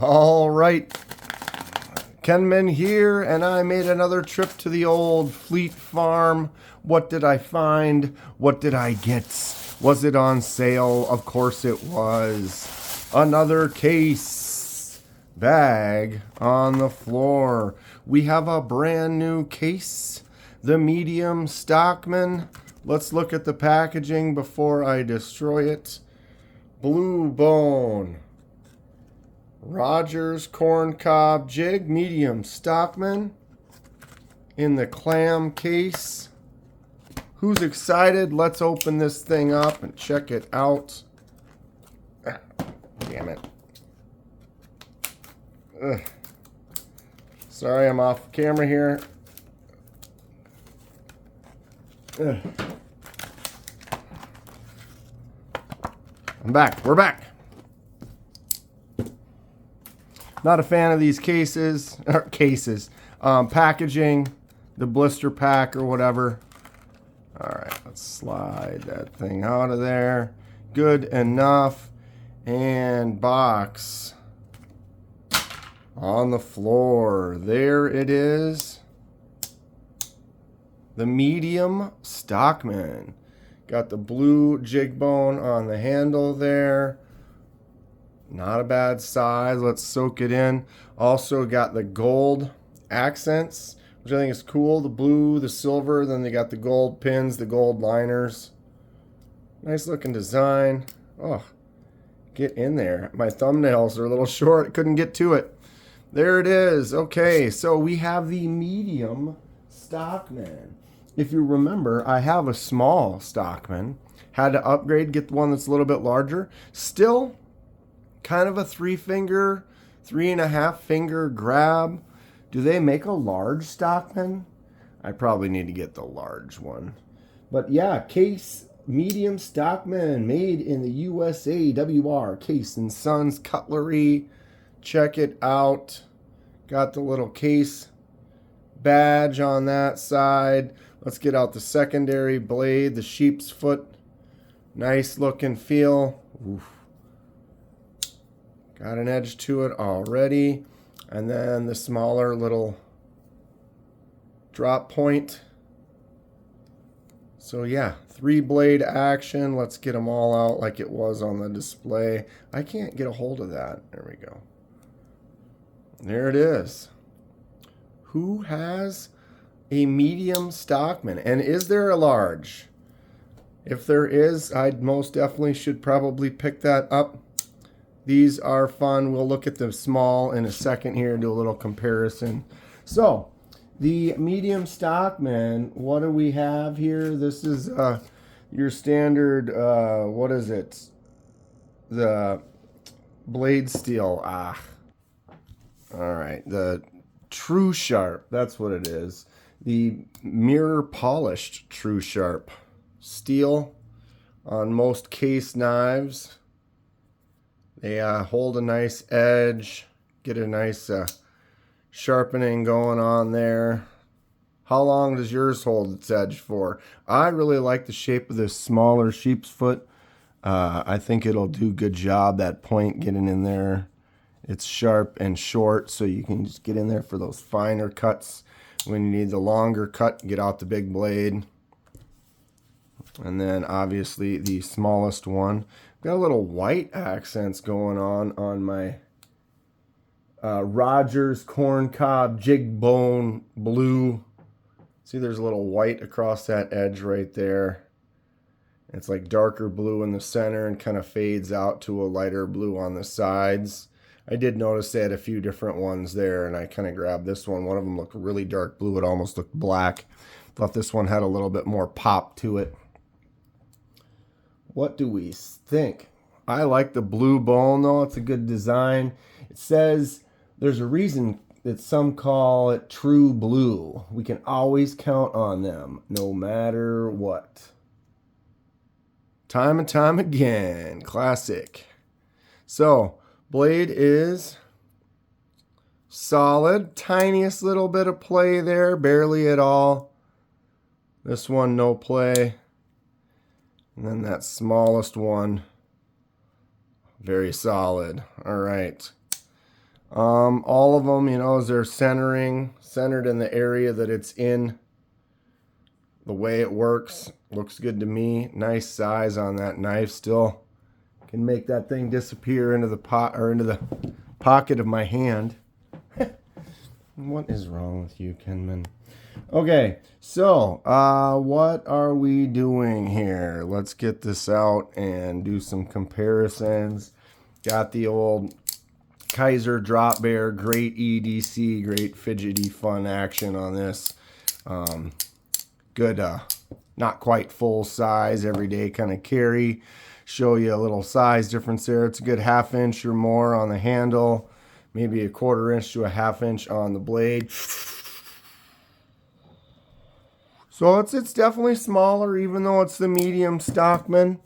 All right, Kenman here, and I made another trip to the old Fleet Farm. What did I find? What did I get? Was it on sale? Of course it was. Another case bag on the floor. We have a brand new case, the Medium Stockman. Let's look at the packaging before I destroy it. Blue bone. Rogers corncob jig, Medium Stockman in the clam case. Who's excited? Let's open this thing up and check it out. Damn it. Ugh. Sorry, I'm off camera here. Ugh. I'm back. We're back. Not a fan of these packaging, the blister pack or whatever. All right, let's slide that thing out of there. Good enough. And box on the floor. There it is. The Medium Stockman. Got the blue jig bone on the handle there. Not a bad size. Let's soak it in. Also got the gold accents, which I think is cool. The blue, the silver, then they got the gold pins, the gold liners. Nice looking design. Oh, get in there. My thumbnails are a little short. Couldn't get to it. There it is. Okay, so we have the Medium Stockman. If you remember, I have a small Stockman. Had to upgrade, get the one that's a little bit larger. Still kind of a 3.5 finger grab. Do they make a large Stockman? I probably need to get the large one. But yeah, case Medium Stockman, made in the USA, WR, Case and Sons Cutlery. Check it out. Got the little case badge on that side. Let's get out the secondary blade, the sheep's foot. Nice looking feel. Oof. Got an edge to it already. And then the smaller little drop point. So yeah, 3-blade action. Let's get them all out like it was on the display. I can't get a hold of that. There we go. There it is. Who has a Medium Stockman? And is there a large? If there is, I most definitely should probably pick that up. These are fun. We'll look at the small in a second here and do a little comparison. So, the Medium Stockman, what do we have here? This is your standard, what is it? The blade steel. All right, the True Sharp, that's what it is. The mirror polished True Sharp steel on most case knives. They hold a nice edge, get a nice sharpening going on there. How long does yours hold its edge for? I really like the shape of this smaller sheep's foot. I think it'll do a good job, that point getting in there. It's sharp and short, so you can just get in there for those finer cuts. When you need the longer cut, get out the big blade. And then obviously the smallest one. Got a little white accents going on my Rogers corncob jig bone blue. See, there's a little white across that edge right there. It's like darker blue in the center and kind of fades out to a lighter blue on the sides. I did notice they had a few different ones there, and I kind of grabbed this one. One of them looked really dark blue. It almost looked black. Thought this one had a little bit more pop to it. What do we think? I like the blue bone, though. It's a good design. It says there's a reason that some call it true blue. We can always count on them, no matter what. Time and time again. Classic. So, blade is solid. Tiniest little bit of play there. Barely at all. This one, no play. And then that smallest one, very solid. All right. All of them, you know, as they're centered in the area that it's in. The way it works looks good to me. Nice size on that knife. Still can make that thing disappear into the pot or into the pocket of my hand. What is wrong with you, Kenman? Okay, so what are we doing here? Let's get this out and do some comparisons. Got the old Kaiser Drop Bear, great EDC, great fidgety fun action on this. Good, not quite full size, everyday kind of carry. Show you a little size difference there. It's a good 1/2 inch or more on the handle, maybe a 1/4 inch to a 1/2 inch on the blade. So it's definitely smaller, even though it's the medium Stockman.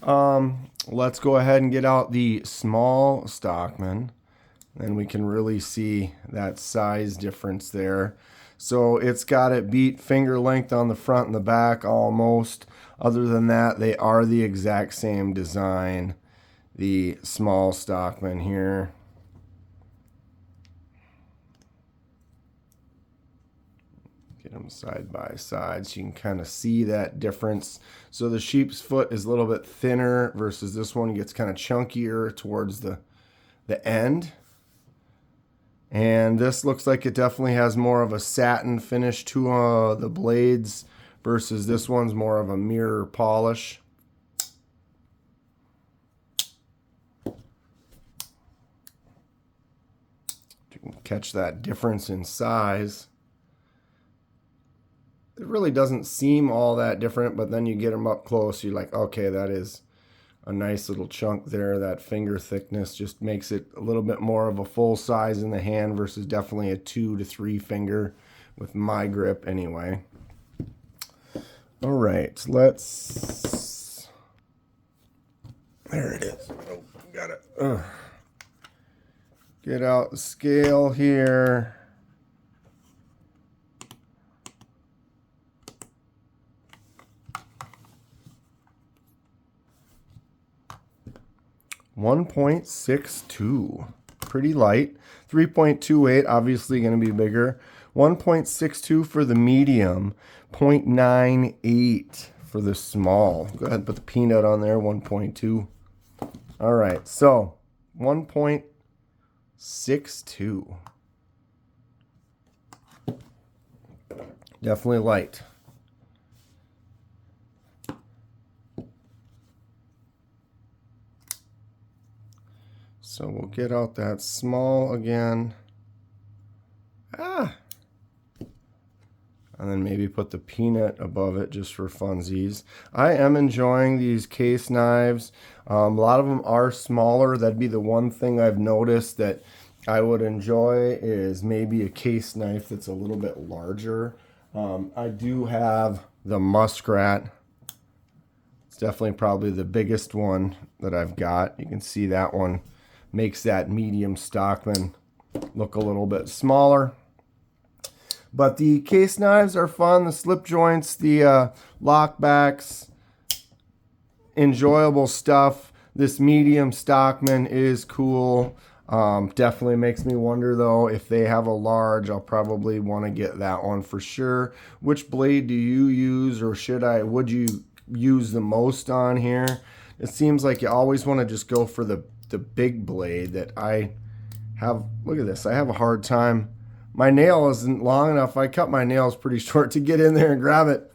Let's go ahead and get out the small Stockman. Then we can really see that size difference there. So it's got it beat finger length on the front and the back almost. Other than that, they are the exact same design. The small Stockman here. Get them side by side so you can kind of see that difference. So the sheep's foot is a little bit thinner versus this one gets kind of chunkier towards the end. And this looks like it definitely has more of a satin finish to the blades versus this one's more of a mirror polish. You can catch that difference in size. It really doesn't seem all that different, but then you get them up close, you're like, okay, that is a nice little chunk there. That finger thickness just makes it a little bit more of a full size in the hand versus definitely a 2 to 3 finger with my grip anyway. All right, let's, there it is. Oh, got it. Get out the scale here. .62, pretty light. 3.28, obviously going to be bigger. 1.62 for the medium. 0.98 for the small. Go ahead and put the peanut on there. 1.2. All right, so 1.62. Definitely light. So we'll get out that small again. And then maybe put the peanut above it just for funsies. I am enjoying these case knives. A lot of them are smaller. That'd be the one thing I've noticed that I would enjoy is maybe a case knife that's a little bit larger. I do have the Muskrat. It's definitely probably the biggest one that I've got. You can see that one makes that medium Stockman look a little bit smaller. But the case knives are fun. The slip joints, the lockbacks, enjoyable stuff. This medium Stockman is cool. Definitely makes me wonder though, if they have a large, I'll probably want to get that one for sure. Which blade do you use, or would you use the most on here? It seems like you always want to just go for the big blade that I have. Look at this. I have a hard time. My nail isn't long enough. I cut my nails pretty short to get in there and grab it.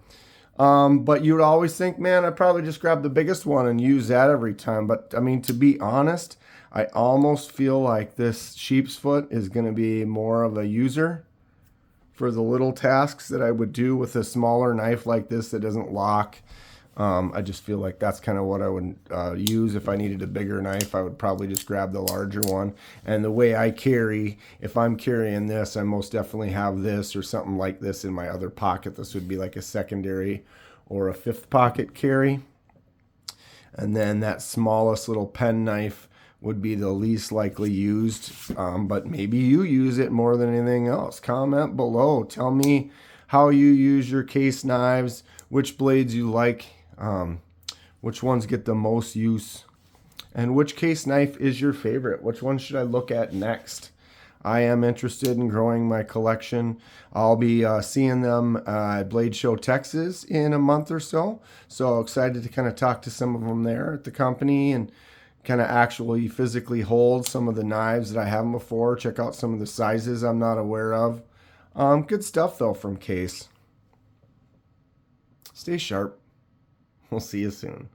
But you would always think, man, I'd probably just grab the biggest one and use that every time. But I mean, to be honest, I almost feel like this sheep's foot is going to be more of a user for the little tasks that I would do with a smaller knife like this that doesn't lock. I just feel like that's kind of what I would use. If I needed a bigger knife, I would probably just grab the larger one. And the way I carry, if I'm carrying this, I most definitely have this or something like this in my other pocket. This would be like a secondary or a 5th pocket carry. And then that smallest little pen knife would be the least likely used. But maybe you use it more than anything else. Comment below. Tell me how you use your case knives, which blades you like. Which ones get the most use, and which case knife is your favorite? Which one should I look at next? I am interested in growing my collection. I'll be seeing them at Blade Show Texas in a month or so. So excited to kind of talk to some of them there at the company and kind of actually physically hold some of the knives that I haven't before. Check out some of the sizes I'm not aware of. Good stuff though from Case. Stay sharp. We'll see you soon.